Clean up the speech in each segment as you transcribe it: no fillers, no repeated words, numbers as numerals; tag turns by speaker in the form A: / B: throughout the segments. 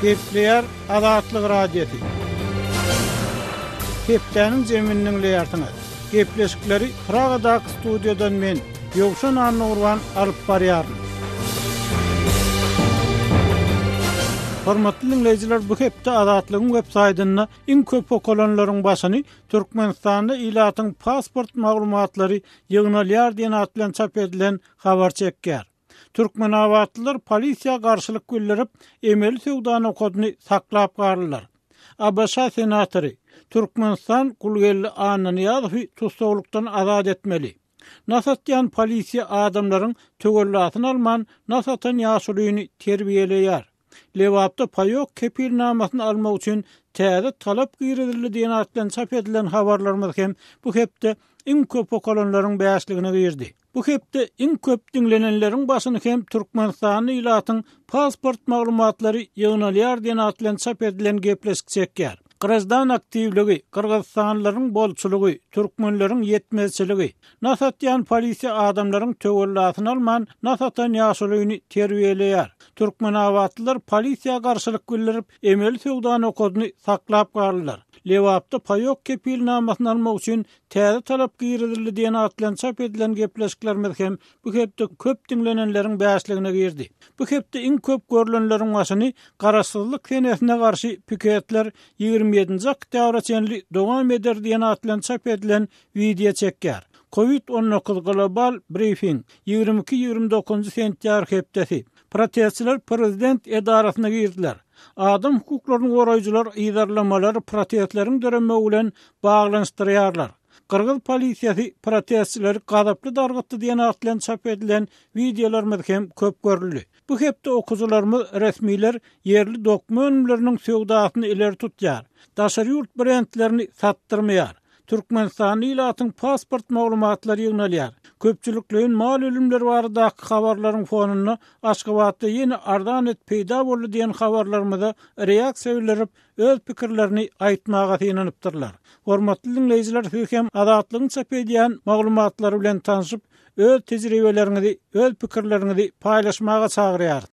A: Gepleyer Azatlyk Radiosu. Hepdeniň jeminiň leýartyny. Gepleşikleri Pragadak studiodan men Ýogşan Arnurwan alyp barýaryn. Hormatly dinleýijiler, bu hepde Azatlygyň web saýtyna iň köp okulanlaryň başyny Türkmenistanda ilatyň pasport maglumatlary ýygnalýar diýen at bilen çap edilen habar çekýär. Türkmen awatlylar polisiýa garşylyk bildirip, emeli sowdany koduny saklap garlylar. Abaşa senatory Türkmenistan Gulgelli Ananiýazowy tutsawlykdan azad etmeli. Nasatyan polisiýa adamlaryň tögölläsini alman Nasatan ýaşulyny terbiýeleýär. Lewapda paýok kepilnamasyny almak üçin täze talap girildi diýen at bilen çap edilen habarlarymyz hem bu hepde iň köp okulanlaryň bäşligine girdi. Bu hepde iň köp dinlenenleriň başyny hem Türkmenistanyň ilatyň pasport maglumatlary ýygnalýar diýen at bilen çap edilen gepleşik çekýär. Kırgızstan aktivligi, Kırgızstanlaryň bolçulugy, türkmenleriň yetmezçiligi, Nasatyan polisiýa adamlaryň tögölläsini alman Nasatan ýaşulyny terbiýeleýär. Türkmen awatlylar polisiýa garşylyk bildirip, emeli sowdany koduny saklap garlylar. Lewapda paýok kepilnamasyny almak üçin täze talap girildi diýen at bilen çap edilen gepleşiklerimiz hem bu hepde köp dinlenenleriň bäşligine girdi. Bu hepde iň köp görülenleriň başyny garaşsyzlyk senesine garşy piketler 27-nji oktýabra çenli dowam eder diýen at bilen çap edilen video çekýär. Covid-19 global briefing 22-29 sentýabr hepdesi. Protestçiler prezident edarasyna girdiler. Adam hukuklaryny goraýjylar iýdarlamalary protestleriň dörenmegi bilen baglanşdyrýarlar. Kırgız polisiýasy protestçileri gazaply dargatdy diýen at bilen çap edilen videolarymyz hem köp görüldi. Bu hepde okujularymyz resmiler yerli dokumentleriniň sowdasyny ileri tutýar. Daşary ýurt brendlerini satdyrmaýar. Türkmenistan ilatyň pasport maglumatlary ýygnalýar. Köpçülikliň mal ölümleri barada habarlaryň fonuny Aşgabatda ýene ardanet peýda boldy diýen habarlarymyza reaksiýa bildirip, öz pikirlerini aýtmaga synanypdyrlar. Hormatly dinleýijiler, siz hem Azatlygyň çap edýän maglumatlary bilen tanyşyp, öz tejribeleriňizi, öz pikirleriňizi paýlaşmaga çagyrýar.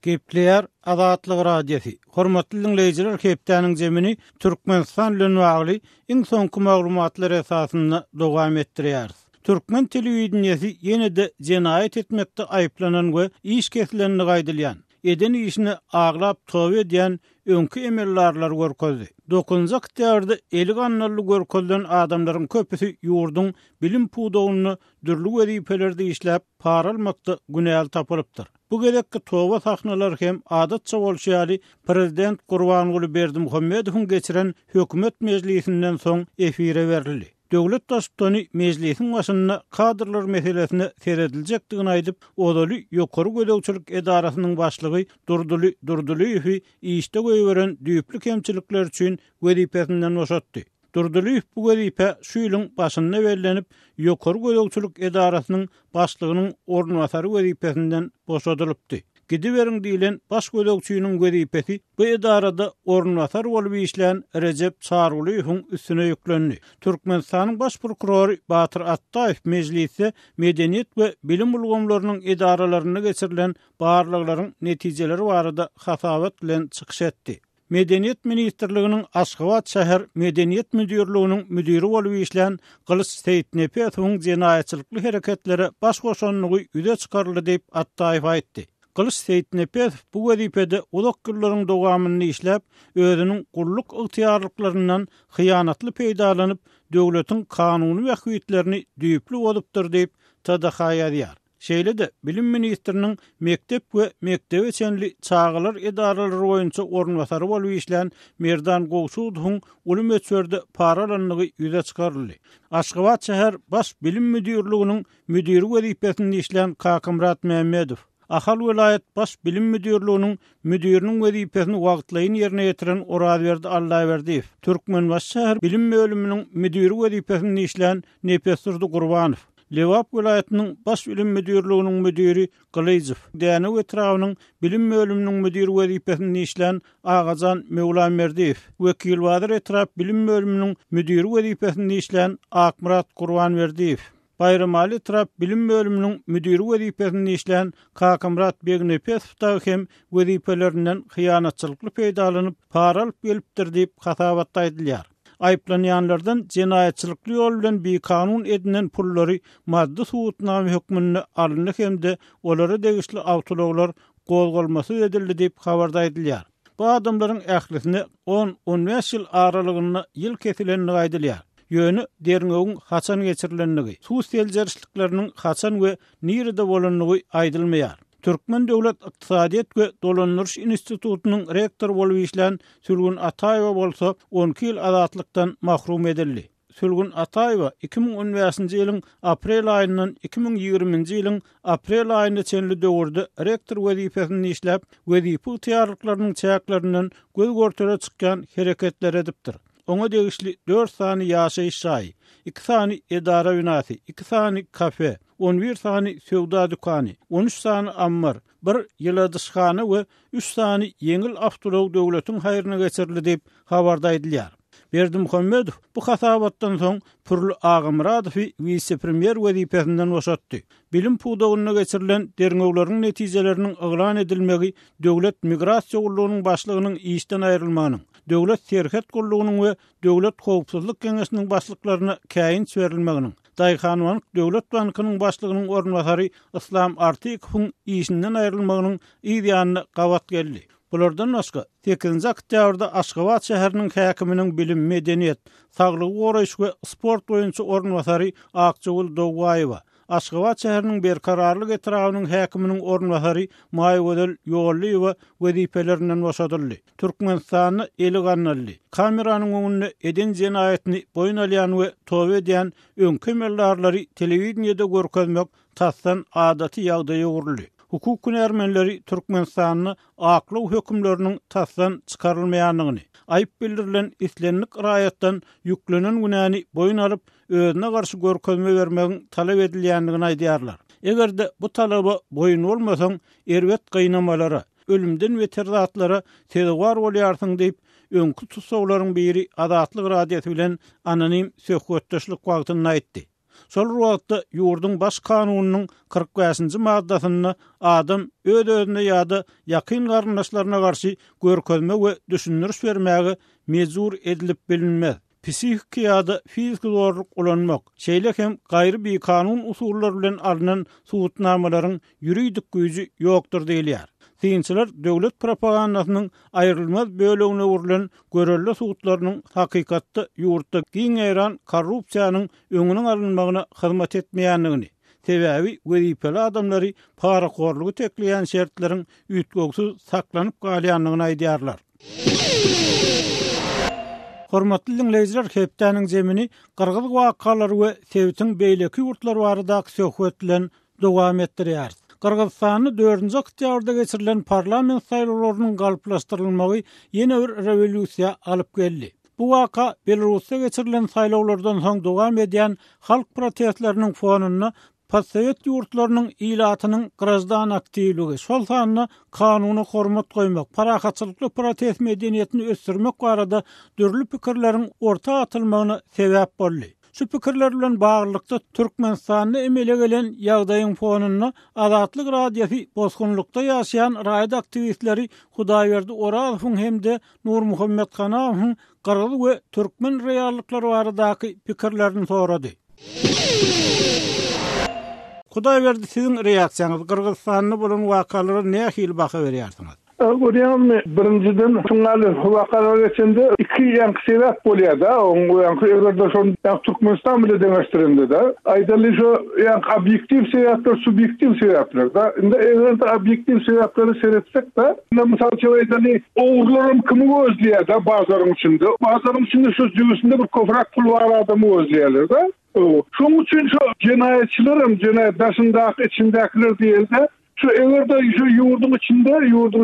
A: Gepleyer Azatlyk Radiosu. Hormatly dinleýijiler, hepdeniň jemini Türkmenistan bilen bagly iň soňky maglumatlar esasynda dowam etdirýär. Türkmen telewizionyasy ýene-de jenaýat etmekde aýplanan we iş kesilenini gaýdylýan. Eden işini aglap töwe edýän öňkü emellerler görkezdi. 9-njy oktýabrda 50 gannarly görkezlen adamlaryň köpüsi ýurdun bilim puwdawyny dürli wezifelerde işläp para almakda günäl tapylypdyr. Bu gerekli töwe sahnalar hem adatça bolşýary prezident Gurbanguly Berdimuhammedowyň geçiren hökümet meclisinden soň efire berildi. Döwlet başçyny meclisiň başyna kadrlar meselesine serediljakdygyny aýdyp, odaly ýokary gödäwçilik edarasynyň başlygy Durdulyýew işde göýberen düýpli kemçilikler üçin wezipesinden boşatdy. Durdulyýew bu wezipe şu ýylyň başynda bellenip, ýokary gödäwçilik edarasynyň başlygynyň ornwasary wezipesinden boşadylypdy. Gidiveriň diýilen baş gödäwçiniň wezipesi bu edarada ornwasar bolup işlän Recep Çarulýewiň üstüne ýüklendi. Türkmenistanyň baş prokurory Batyr Attaýew meclisi medeniýet we bilim ulgamlarynyň edaralaryna geçirilen barlyklaryň netijeleri barada hasawat bilen çykyş etdi. Medeniýet ministrliginiň Aşgabat şäher medeniýet müdürliginiň müdiri bolup işlän Gylyç Seýitnepesowyň jenaýatçylykly hereketleri baş goşanlygy üde çykaryldy diýip Attaýew aýtdy. Gylyç Seýitnepesow bu wezipede ulak ýyllaryň dowamyny işläp, özüniň gulluk ygtyýarlyklaryndan hyýanatly peýdalanyp, döwletiň kanuny we hüýetlerini düýpli bolupdyr diýip TDH ýazýar. Şeýle-de bilim ministriniň mektep we mektebe çenli çağılar edaralary boýunça ornwasary bolup işlän Merdan Gowsudowyň ulum öçerde para alanlygy ýüze çykaryldy. Aşgabat şäher baş bilim müdürliginiň müdiri wezipesinde işlän Kakymrat Mehmedow Ahal vilayet baş bilim müdürlüğünün müdürünün wezipesini wagtlaýyn ýerine ýetiren Oraberdi Allaýberdiýew. Türkmen baş şäher bilim bölüminiň müdiri wezipesinde işlän Nepesturdy Gurbanow. Lewap vilayetiniň baş bilim müdürlüğünün müdiri Gylyjov. Däne etrawynyň bilim bölüminiň müdiri wezipesinde işlän Agazan Mewlamerdiýew. Wekil Badyr etrap bilim bölüminiň müdiri wezipesinde işlän Akmurat Gurbanberdiýew. Bayramali Trap bilim bölümünün müdiri wezipesinde işleyen Kakamrat Begnepesov da hem wezipelerinden hyýanatçylykly peýdalanyp para alyp gelipdir diýip hasabatda edilýär. Aýplanýanlardan jinayetçilikli ýol bilen bir kanun edinen pullary maddi suwutnamy hökmünde alyny hemde olara degişli awtologlar gozgolmasy edildi diýip habarda edilýär. Bu adamlaryň ählisine 10-15 ýyl aralygyny ýyl kesilenini gaýdylýar. Ýöne derňegiň haçan geçirilenligi, suw seljerişlikleriniň haçan we nirede bolanlygy aýdylmaýar. Türkmen Döwlet Ykdysadyýet we Dolandyryş Institutunyň rektor bolup işleýän Sülgün Ataýewa bolsa 12 ýyl azatlykdan mahrum edildi. Sülgün Ataýewa 2015-nji ýylyň aprel aýyndan 2020-nji ýylyň aprel aýyna çenli döwürde rektor wezipesinde işläp, wezipe ýarlyklarynyň çäklerinden göz görtere çykýan hereketler edipdir. Oňa degişli 4 sany ýaşaýyş şahy, 2 sany edara binasy, 2 sany kafe, 11 sany sowda dukany, 13 sany ammar, 1 ýyladyşhana we 3 sany yeňil awtolog döwletiň haýryna geçirildi diýip habarda edilýär. Berdimuhammedow bu hasabatdan soň Purly Agymradowy vice-premier wezipesinden boşatdy. Bilim puwdagyna geçirilen derňegleriň netijeleriniň eglan edilmegi döwlet migrasiýa gullugynyň başlygynyň işden aýrylmagynyň, döwlet serhet gullugynyň we döwlet howpsuzlyk keňeşiniň başlyklaryna käýin çerilmeginiň, Daýhanwan Döwlet Bankynyň başlygynyň ornwasary Islam Artykowyň işinden aýrylmagynyň ýa-da gawat geldi. Bulardan başga 8-nji oktýabrda Aşgabat şäheriniň häkiminiň bilim, medeniýet, saglyk goraýyş we sport boýunça ornwasary Akçygul Dowgaýewa, Aşgabat şäheriniň berkararlyk etragynyň häkiminiň ornwasary Maýgödel Ýoğullyýewa wezipelerinden boşadyldy. Türkmenistany eli gannaldy. Kameranyň öňünde eden jenaýetini boyun alýan we tow edýän öňkü mellarlary telewiziýada görkezmek tassan adaty ýagdaýa guruldy. Hukuk hünärmenleri Türkmenistanyň aklıq hökümleriniň tasdan çykarylmaýanlygyny, aýyp bildirilen islenlik raýatdan yüklenen günäni boyun alyp özüne garşy görkezme bermegiň talap edilýändigini aýdýarlar. Egerde bu talaba boyun bolmasaň, erwet gynamalara, ölümden beter zatlara tezwar bolýarsyň diýip öňkü tutsawlaryň biri Azatlyk radiosu bilen anonim söhbetdeşlik wagtyny aýtdy. Sol wagtda ýurdun baş kanunynyň 45-nji maddasyny adam öz-özüne ýa-da ýakyn garyndaşlaryna garşy görkezme we düşündiriş bermäge mejbur edilip bilinmez. Psihik ýa-da fizik zorluk ulanmak, şeýle hem gaýry bir kanun usullary bilen alynan suwutnamalaryň ýuridik güýji ýokdur diýilýär. Synçylar döwlet propagandasynyň aýrylmaz bölegine urulan görelli suwutlarynyň hakykatda ýurtda giň eran korrupsiýanyň öňüniň alynmagyna hyzmat etmeýändigini, sebäbi wezipeli adamlary paraxorlugy tekleýän şertleriň üýtgöksiz saklanyp galýanlygyny aýdýarlar. Hormatly dinleýijiler, hepdäniň jemini Qırgız wakalary we Sewitiň beýleki ýurtlary baradaky söhbet bilen dowam etdirýär. Qırgızstany 4-nji oktýabrda geçirilen parlament saýlawlarynyň galyplaşdyrylmagy ýene bir rewolýusiýa alyp geldi. Bu waka Belarusda geçirilen saýlawlardan soň dowam edýän halk protestleriniň fonuna Postsovet ýurtlarynyň ilatynyň grazdan aktivligi, şol sanyna kanuny hormat goýmak, parahatçylykly protest medeniýetini ösdürmek barada dürli pikirleriň orta atylmagyna sebäp boldy. Şu pikirler bilen baglykda Türkmenistanyň emele gelen ýagdaýyň fonuna Azatlyk radiosu bozgunlukda ýaşaýan raýat aktivistleri Hudaýberdi Orazowyň hemde Nur Muhammed Hanawyň Qırgız we Türkmen reýallyklary baradaky pikirlerini sorady. Hudaýberdi, siziň reaksiýaňyz Qırgızstanyň bolan wakalary nähili baha berýärsiňiz?
B: Görýärmi, birinciden şunlaly wakalar geçende iki ýanky sebäp bolýar da, oňa ýanky egerde şol Türkmenistan bilen deňeşdirende da. Aýdaly şu ýanky objektiw sebäpler, subjektiw sebäpler da. Inde egerde objektiw sebäpleri seretsek da, mysal üçin aýdaly owurlarym kimi gözleýär da bazaryň içinde. Bazaryň içinde şu jügüsinde bir köprak pul bar adamy gözleýärler da. Şoň üçin şu jenaýetçilerim, jenaýet daşyndaky içindekiler diýildi. Şu egerde şu ýurdun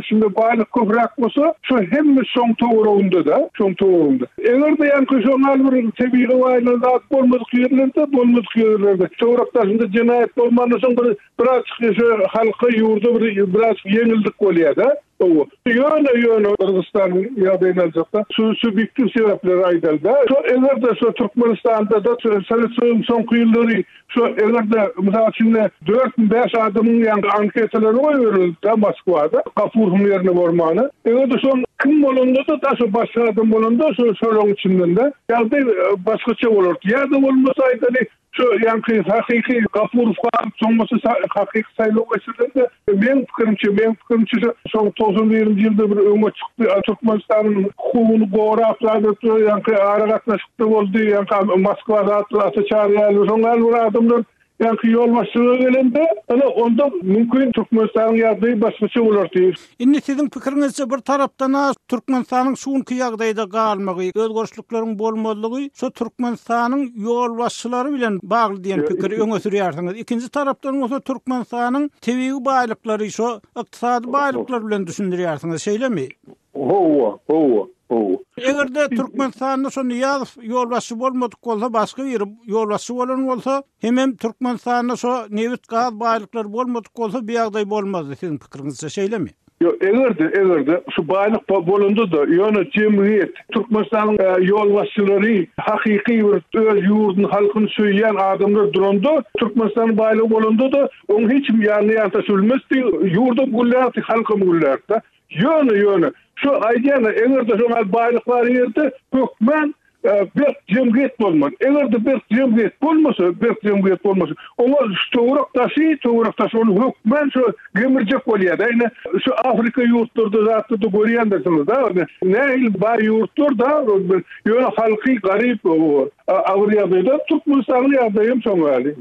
B: içinde baýlyk köprak bolsa, şu hemme şoň togurunda da, şoň togurunda. Egerde ýanky şoňal bir tebii baýlyk zat bolmadyk ýerlerde, çowrakdaşynda jenaýet bolmany soň bir biraz şu halky ýurda biraz ýeňildik bolýar da. O yöne Kırgızstan ýagdaýyna aljakda şu subjektiv sebepler aýdyldy. Şu egerde şu Türkmenistanda da sanatsyn soňky ýyllary şu egerde mysal üçin 4-5 adamyň ýa-da anketleri goýuldy Moskwada, Gafurov ýerine bormany. Egerde şu kim bolanda da şu başga adam bolanda şu şolaň içinden de ýagdaý başgaça bolardy. Ýa-da bolmasa aýdaly şu yankı hakiki Gafurov soňmasy hakiki saýlaw geçirdi. Men pikirimçe soň 90-njy ýylda bir öňe çykdy. Türkmenistanyň hukugyny goraplady, yankı aragatnaşykdy boldy, yankı Moskwada atlaçary soňlar adamlar yankı yol başçılığı gelende, onda mümkün Türkmenistan'ın ýagdaýy başgaça bolardy.
A: Indi siziň pikiriňizçe bir tarapdan Türkmenistanyň şuňky ýagdaýda galmagy, özgörçlükleriň bolmalygy, şu Türkmenistanyň yol başçylary bilen bagly diýen pikir öňe sürýärsiňiz. Ikinji tarapdan bolsa Türkmenistanyň tebigy baýlyklary, şu ykdysady baýlyklar bilen düşündirýärsiňiz, şeýlemi?
B: Ho.
A: Egerde Türkmenistanda şonu ýolbaşçy bolmadyk bolsa, başga bir ýolbaşçy bolan bolsa, hemem Türkmenistanda şo nebit gaz baýlyklar bolmadyk bolsa, bir ýagdaý bolmazdy siziň pikiriňizçe, şeýlemi?
B: Egerde şu baýlyk bolandy da ýöne jemgyýet Türkmenistanyň ýolbaşçylary hakiki bir öz ýurdun halkyny söýýän adamlar durandy. Türkmenistanyň baýlygy bolandy da oň hiç ýa-da sülmesdi, ýurdum gullardy, halkym gullardy. Ýöne şu aýdýany egerde şu baýlyklar ýerde hökmen bir jemgyýet bolmaly. Egerde bir jemgyýet bolmasa, oňa tograk onu hökmen şu gemirjek bolýar. Ýani şu Afrika ýurtlarynda zatda görýändirsiniz da. Näil baý ýurtlarda ýöne halky garyp Awriýada Türkmenistanyň ýagdaýym şoňaly.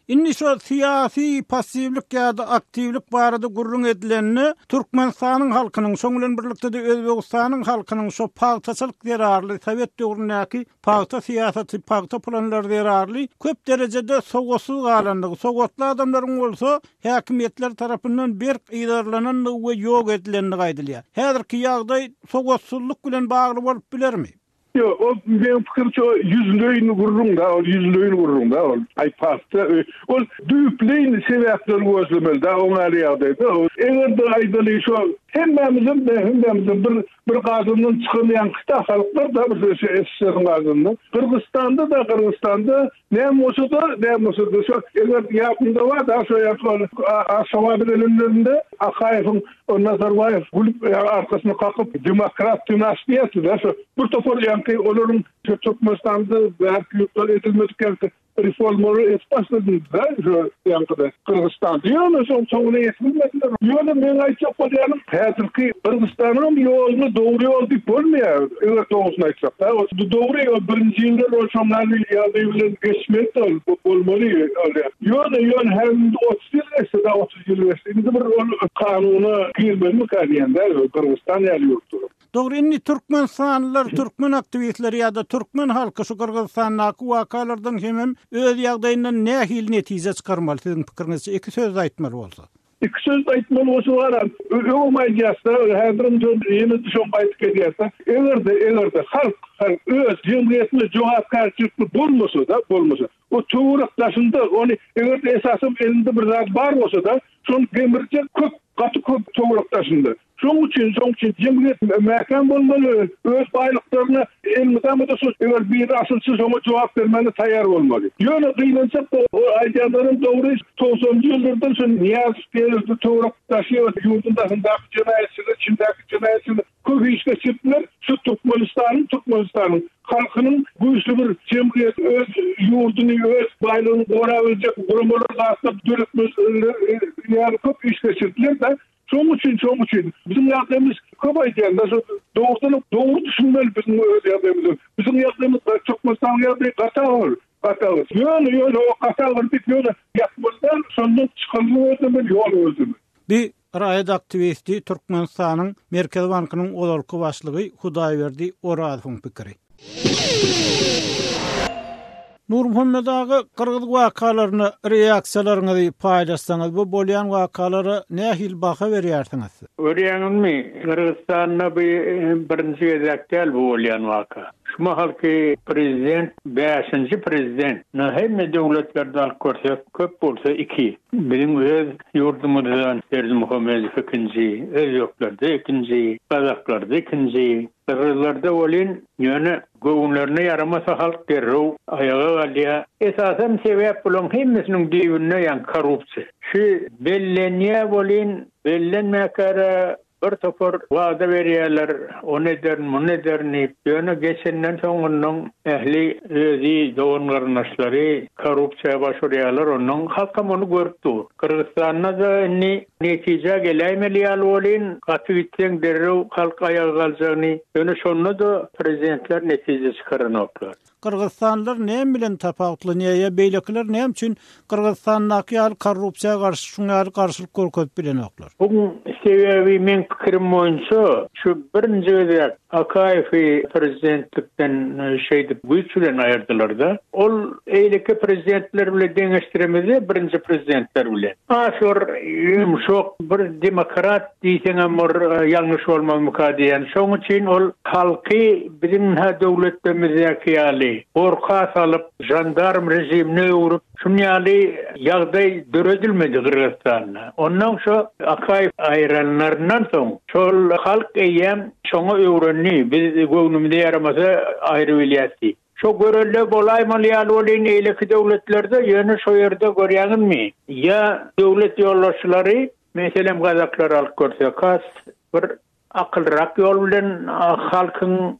A: Indi şu siyasi passivlik ýa-da aktivlik barada gurrun edilenini Türkmenistanyň halkynyň şoňlan birlikde de Özbegistanyň halkynyň şu paýtaçylyk derarly Sowet döwründäki paýta siýasaty, paýta planlary derarly köp derejede sowatsuz galandygy, sowatly adamlaryň bolsa häkimetler tarapyndan bir ýydarlanan we ýok edilenini gaýdylýar. Häzirki ýagdaý sowatsuzlyk bilen bagly bolup bilermi?
B: O benim fikrimçe yüzlüğünü vururum da. Aypastı. O düyüpleyin sebepleri gözlemeli da. Ona arıyadaydı. Eğer de aydalı şu hemmemizin bir kadının çıkamayan kıta halklar da bir eşitlerin kadının. Kırgızistan'da ne musudu şu eğer yapımda var da şu yapılan aşama bilimlerinde Akayev'in Nazarbayev arkasını kalkıp demokrat dinastiyası da şu bu tofor yankı olurun Türkmenistan'da belki yurtlar edilmedikken reformları etpasladı da şu yankıda Kırgızistan'da. Yani sonuna yetmediler. Yani ben ayçak kodayanım Häzirki Kırgızistan'ın yolunu doğru yol deyip olmuyor. Evet doğrusunu ayçak da. Doğru yol birinci yılda roşamlarını bilen geçmek de olmalı. Yani hem 30 yıl geçti. Şimdi bir kanunu girmeli mi kariyende Kırgızistan yer yurttu.
A: Doğru, inni Türkmenistanlılar, Türkmen aktivistleri ýa-da Türkmen halky şu Kırgızstanyň wakalardan hemem öz ýagdaýyndan nähil netije çykarmaly siziň pikiriňizçe? Iki söz aýtmaly bolsa.
B: İki söz aýtmaly bolsa var. Öňmeýjäsde häzirim ýene düşün aýtyp edýärse, egerde halk öz jemgyýetine jogapkärçilik bolmasa, o töwrekdaşynda onu egerde esasym elinde bir zat bar bolsa da, şonu gemirjek köp töwrekdaşynda. Şoň üçin jemgyýet mähkem bolmaly, öz baýlyklaryny elmeden de eger bir asylçy şoňa jogap bermeli taýýar bolmaly. Ýöne gynançak o aýdanlaryň dogry 90-njy ýyllardan şu Niyaz Perezde töwrek taşýar ýurdunda hyndak jenaýetçiler, çindäki jenaýetçiler köp işe çypdylar. Şu Türkmenistan'ın halkynyň güýçli bir jemgyýet öz ýurduny, öz baýlygyny gora biljek gurumlar gaýtap döretmezler, ýa-da köp işe çypdylar da. Şoň üçin bizim ýagdaýymyz köp aýdýanda doğru düşünmeli bizim ýagdaýymyz. Bizim ýagdaýymyz çok mesele ýagdaý gatalar. Ýöne o gatalar bit ýöne ýapmadan şondan çykanlygy bir ýol özümi.
A: Bir raýat aktivisti Türkmenistanyň Merkez Bankynyň olarky başlygy Hudaýberdi Orazowyň pikiri. Nur Muhammed ağa, Kırgız wakalaryny reaksiýalaryňyzy paýlaşsaňyz, bu bolýan wakalary nähil baha berýärsiňiz?
C: Görýäňizmi? Kırgızstanda birinji gezekde bu bolýan waka. Şuma halky prezident 5-nji prezident. Nähemme döwletlerde alyp görse köp bolsa 2. Bizim öz yurdumuzdan Serzi Muhammed ikinji, öz ýoklarda ikinji, Kazaklarda ikinji. Kırgızlarda olin ýöne göwünlerine yaramasa halk derrew ayaga galýa. Esasen sebäp bolan hemmesiniň diýibine ýa korrupsiýa. Şu bellenýä bolin, bellenmäkere bir topar wada berýärler, o neden, bu nederni, ýöne geçenden soňundan ähli özi dowun garnaşlary korrupsiýa başarýarlar, onuň halka muny görüpdi. Kırgızstanda da netije gelýärler bolin, gaty gitseň derrew halk ayaga galjagyny, ýöne şonu da prezidentler netije çykaranoklar.
A: Kırgızstanlar näme bilen tapawutlanýar, beýlekler näme üçin Kırgızstandaky korrupsiýa garşy şuňa garşylyk görkezip bilenoklar.
C: Bugün sebebi men pikirim boýunça şu birinji özek Akayew prezidentlikden şeýdip güýçlen aýyrdylar da. Ol eýleki prezidentler bilen deňeşdiremedi, birinji prezidentler bilen. Aşur şok bir demokrat diýseňem ýalňyş bolmaz mukadiýan. Şoň üçin ol halky bizim döwletimizdäki ýaly gorka salyp jandarm rejimine urup şunýaly ýagdaý döredilmedi Kırgızstanda. Ondan şu Akayew aýranlaryndan soň şol halk eýem şoňa öwrenni biz göwnümde yaramasa aýry bilýärdi. Şo görelle bolaýmaly bolyn eýleki döwletlerde ýöne şo ýerde görýänmi? Ya döwlet ýollaşçylary, meselem Kazaklar alyp görse kas bir akylrak ýol bilen halkyň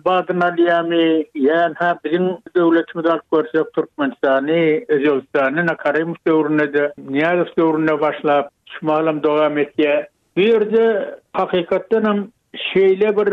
C: badyna diýämi, ýa bizim döwletimiz alyp görse Türkmenistany, Özbekistany, Nakarim döwründe, Niýazow döwründe başlap şumalam dowam etýär. Bu ýerde hakykatdan hem şeýle bir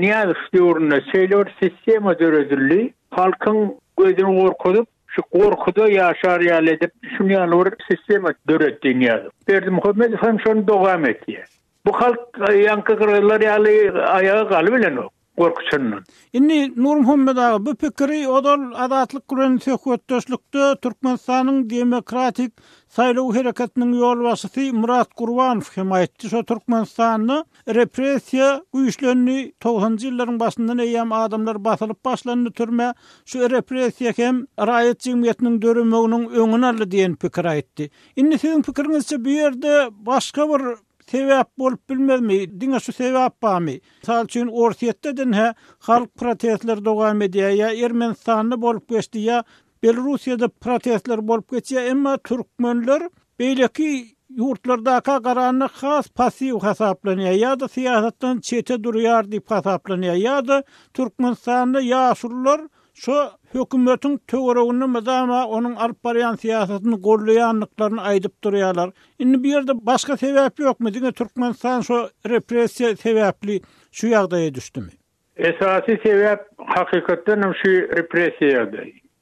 C: Niýazow döwründe şeýle bir sistema döredildi. Halkyň gözüni gorkudyp, şu gorkuda ýaşar edip, şuňaly bir sistema döretdi Niýazow. Serzi Muhammed hem şonu dowam etýär. Bu halk ýanky gyrlar ýaly ayaga galyp bilenok. Gorkuçundan.
A: Inni Nur Muhammed ağa bu pikiri odal adatlyk guran söhbetdeşlikde Türkmenistanyň demokratik saýlaw hereketiniň ýol başçysy Murat Gurbanow hem aýtdy. Şo Türkmenistanyň repressiýa güýçlerini 90-njy ýyllaryň başyndan eýem adamlar basylyp başlandy türme. Şu repressiýa hem raýat jemgyýetiniň döremeginiň öňüne aldy diýen pikir aýtdy. Inni siziň pikiриňizçe bu ýerde başga bir sebäp bolup bilmezmi? Diňe şu sebäp barmy? Misal üçin Orsiýetden halk protestler dowam edýär, ýa Ermenistanda bolup geçdi, ýa Belarusiýada protestler bolup geçýär, emma türkmenler beýleki ýurtlardaky garanyny has pasiw hasaplanýar, ýa-da siýasatdan çete durýar diýip hasaplanýar, ýa-da Türkmenistanda ýaşurlar şu hökümetiň töweregini medama onuň alyp barýan siýasatyny gollaýanlyklaryny aýdyp durýarlar. Indi bu ýerde başga sebäp ýokmy? Diňe Türkmenistan şu repressiýa sebäpli şu ýagdaýa düşdümi?
C: Esasy sebäp hakykatdan şu repressiýa.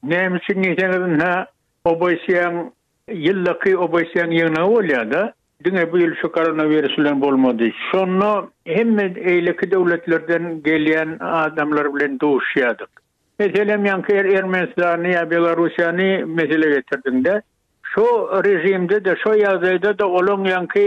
C: Näme üçin ýeňiň oboýsýan ýyllyky oboýsýan ýygyna bolýar-da. Diňe bu ýyl şu koronavirus bilen bolmady. Şonu hemme eýleki döwletlerden gelýän adamlar bilen duşýardyk. Meselem yankı Ermenistan'ı ya Belarusiyan'ı mesele getirdiğinde şu rejimde de şu yazıyda da olan yankı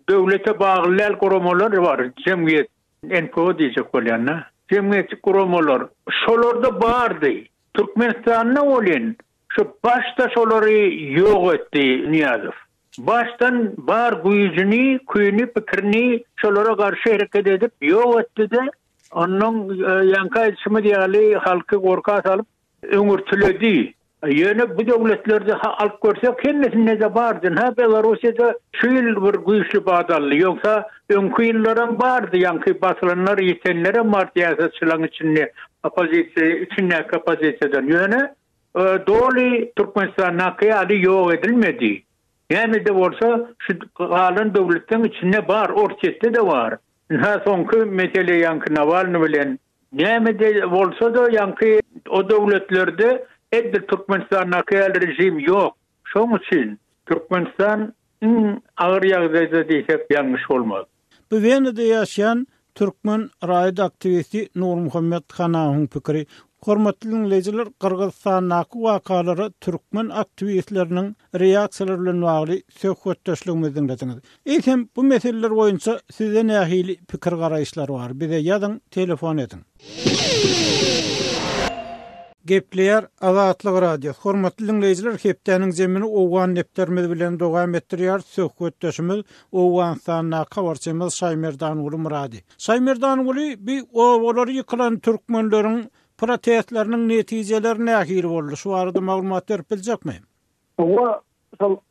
C: devlete bağlılar kurumalar var. Cemiyet NPO diyecek olanlar. Cemiyet kurumalar. Şolarda bağırdı. Türkmenistan'da olan şu başta şoları yok etti Niýazow. Baştan bağır güýjini, küýünü, pikirini şolara karşı hareket edip yok etti de onun yankı etişimi diýäli halky gorka salyp öňürtüledi. Ýöne bu döwletlerde alyp görsek hemmesinde de bardy. Belarusiýada şu ýyl bir güýçli badally, ýoksa öňkü ýyllaram bardy yankı basylanlar ýetenlere martiýasyçylaryň içinde opozisiýa içinde opozisiýadan ýöne doly Türkmenistana ýaly ýok edilmedi. Ýani de bolsa şu galan döwletiň içinde bar, Orsiýetde de bar. Soňky mesele yankı Navalny bilen näme bolsa da yankı o döwletlerde edil Türkmenistana ýaly rejim ýok. Şoň üçin Türkmenistan agyr ýagdaýda diýsek ýalňyş bolmaz.
A: Bu Wenede ýaşaýan Türkmen raýat aktivisti Nur Muhammed Hanawyň pikiri. Hormatly dinleýijiler, Kırgızstandaky wakalary türkmen aktivistleriniň reaksiýalary bilen bagly söhbetdeşligimizi dinlediňiz. Eýsem bu meseleler boýunça size nähili pikir garaýşlary bar. Bize ýazyň, telefon edin. Gepleýär Azatlyk Radio. Hormatly dinleýijiler, hepdeniň jemini owan nepderimiz bilen dowam etdirýär. Söhbetdeşimiz Owganstanyň habarçymyz Şaýmerdan Uly Murady. Şaýmerdan Uly bir owalary ýykylan türkmenleriň protestleriniň netijeleri nähili boldy? Şu arada maglumat berip biljekmi?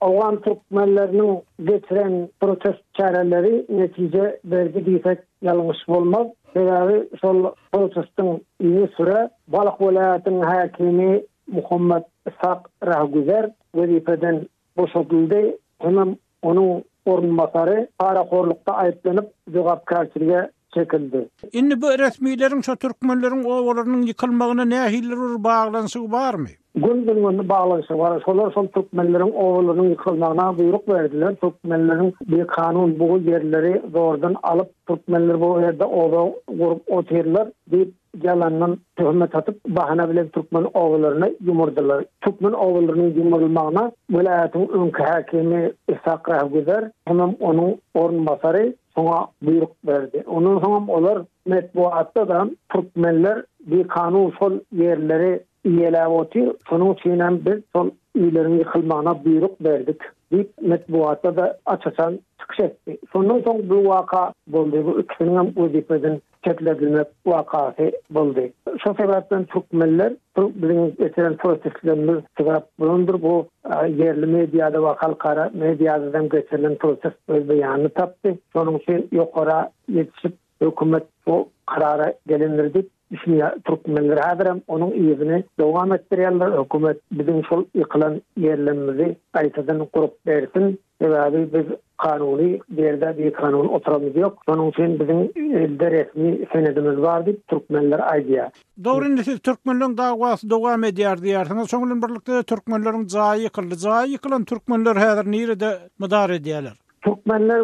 D: Awgan türkmenleriniň geçiren protest çareleri netije berdi diýsek ýalňyş bolmaz. Sebebi şol protestyň ýyly süre Balyk welaýatynyň hakimi Muhammed Ishak Rahguzer wezipeden boşadyldy. Hem onuň ornbasary parakorlukda aýplanyp jogapkarçylyga çekildi.
A: Indi bu resmiýlerin şu türkmenleriň owalarynyň ýykylmagyna nähili baglanşygy barmy?
D: Gündüň baglanşygy bar. Şolar şol türkmenleriň owalarynyň ýykylmagyna buyruk berdiler. Türkmenleriň bir kanun bu yerleri zordan alıp Türkmenler bu ýerde owa gurup oturýarlar diýip yalandan töhmet atıp bahana bilen Türkmen owalaryny ýumurdylar. Türkmen owalarynyň ýumurulmagyna welaýatyň öňki hakimi Ishak Rahguzer hem onuň ornbasary soňa buyruk berdi. Ondan soň olar metbuatda da Türkmenler bir kanun şol yerleri ýeläp otyr. Şonuň üçin biz şol ýerleriň ýykylmagyna buyruk berdik diýip metbuatda da açasan çıkış etdi. Sondan soň bu waka boldy. Bu ikisiniň wezipeden çekilmek wakasy boldy. Şo sebäpden türkmenler bilen geçiren protestlerimiz sebäp bulundur. Bu yerli mediada we halkara mediadan geçirilen protest öz beýanyny tapdy. Şonuň üçin ýokara ýetişip hökümet bu karara gelindirdi. Düşünýär türkmenler häzirem onuň ýygyny dowam etdirýärler. Hökümet bizim şol ýykylan ýerlerimizi gaýtadan gurup bersin. Sebebi biz kanuny berde bir kanun oturamyz ýok. Şonuň üçin bizim elde resmi senedimiz bar diýip türkmenler aýdýar.
A: Dogry, siz türkmenleriň dagwasy dowam edýär diýärsiňiz. Şoň bilen birlikde türkmenleriň jaýy ýykyldy. Jaýy ýykylan türkmenler häzir nirede mydar edýärler?
D: Türkmenler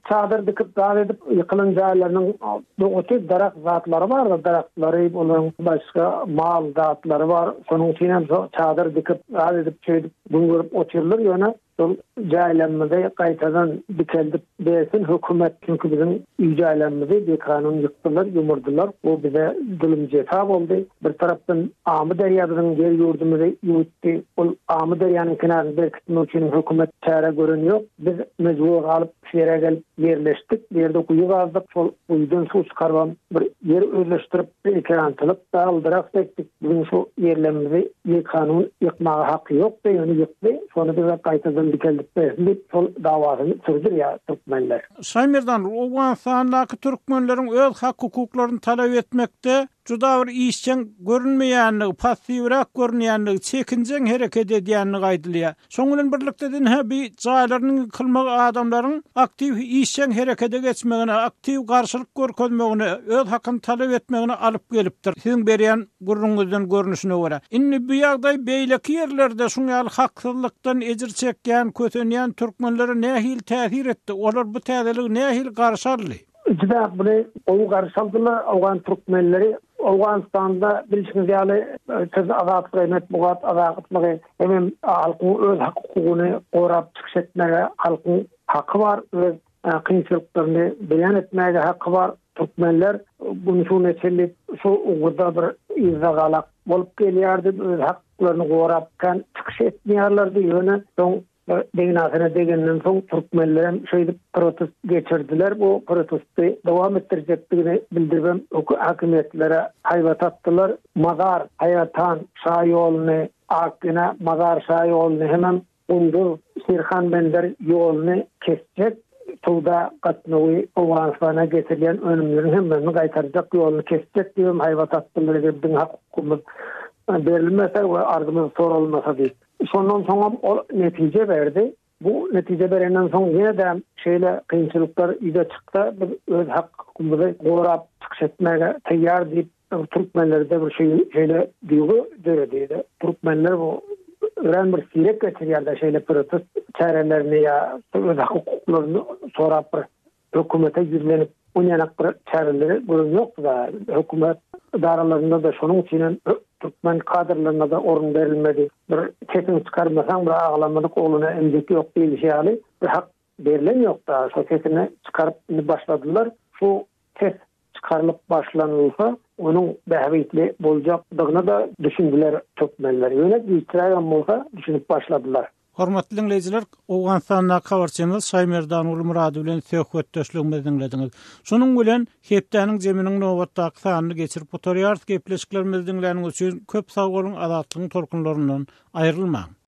D: çadır dikip dağ edip yıkılan jaýlarynyň oty darak zatlary bar, daraklary bolan başga mal zatları var. Şonuň üçin hem çadır dikip dağ edip çöýdüp buňurup oturýarlar ýöne şol jaýlanmada gaýtadan dikeldip bersin hökümet, çünkü bizim jaýlanmada bir kanun ýykdylar, ýumurdylar. Bu bize zulüm jeta boldy. Bir tarapdan Amy derýasynyň yer ýurdumuzy ýutdy. Ol Amy derýanyň kenarynda berkitmek üçin hökümet çare görünýär. Biz mecbur galyp şeýere gelip yerleşdik. Ýerde kuýu gazdyk. Şol kuýdan suw çykarwan bir yer özleşdirip ekrantylyp dağıldyrak etdik. Bizim şu yerlerimizi bir kanun ýykmagy haky ýok diýeni ýykdy. Şonu bize gaýtadan dikeldip berdi. Şol dawasyny sürdürýär türkmenler.
A: Şaýmerdan Owganstanyň türkmenleriň öz hak hukuklaryny talap etmekde juda bir işçen görünmeýänligi, passiwrak görünýänligi, çekinjen hereket edýänligi aýdylýar. Şoň bilen birlikde bir jaýlarynyň ýykylmagy adamlaryň aktiw işçen herekete geçmegine, aktiw garşylyk görkezmegine, öz hakyny talap etmegine alyp gelipdir. Siziň berýän gurrunňyzdan görnüşine görä. Indi bu ýagdaý beýleki ýerlerde şuňal haksyzlykdan ejir çekýän, kötenýän türkmenlere nähili täsir etdi? Olar bu täzelik nähili garşarly?
D: Juda bile oňa garşaldylar awgan türkmenleri. Awganstanda bilişiňiz ýaly söz azatlyk metbuat azatlygy hem halkyň öz hukugyny gorap çykyş etmege halkyň haky bar, öz kynçylyklaryny beýan etmege haky bar. Türkmenler bunu şu neçelik şu ugurda bir izgalak bolup gelýärdi, öz haklaryny gorapkan çykyş etmeýärlerdi ýöne. Soň deňnasyna degenden soň türkmenler şeýle protest geçirdiler. Bu protesti dowam etdirjekdigini bildirben hakimiyetlere haýbat atdylar. Mazar Haýatan Şaýoğluny akına Mazar Şaýoğluny hemen Undur Sirhan Bender ýoluny kesjek. Tuğda gatnawy Owganstana getirilen önümlerini hemmerini gaýtarjak ýoluny kesjek diýip haýbat atdylar. Bizim hakymyz berilmese we ardymyz sorulmasa diýip. Şondan soň o netije berdi. Bu netije berenden soň ýene-de şeýle kynçylyklar ýa çykdy. Biz öz hakymyzy gorap çykyş etmege teýýar diýip türkmenlerde bir şeýle duýgu döredi. Türkmenler bu ören bir sirek geçirýärler şeýle protest çarelerini ýa öz hukuklaryny sorap hökümete ýüzlenip oňanak bir çareleri görünýär da hökümet daralarında da şonuň üçin Türkmen kadrlarına da orun verilmedi. Bir kesin çıkarmasan bir ağlamadık oğluna emcek yok diye şey bir hak verilen yok da. Şu kesini çıkarıp başladılar. Şu kes çıkarılıp başlanılsa onun bähbitli boljakdygyna da düşündiler türkmenler. Öyle ýitiragan bolsa düşünüp başladylar.
A: Hormatly dinleyijiler, Awganistanda habarçymyz Şaýmerdan uly Murady bilen söhbetdeşligimizi dinlediňiz. Şonuň bilen Hepdäniň jeminiň nowatdaky sanyny geçirip oturýar, gepleşiklerimizi dinläniň üçin köp sag bolun, azatlygyň torkunlaryndan aýrylmaň.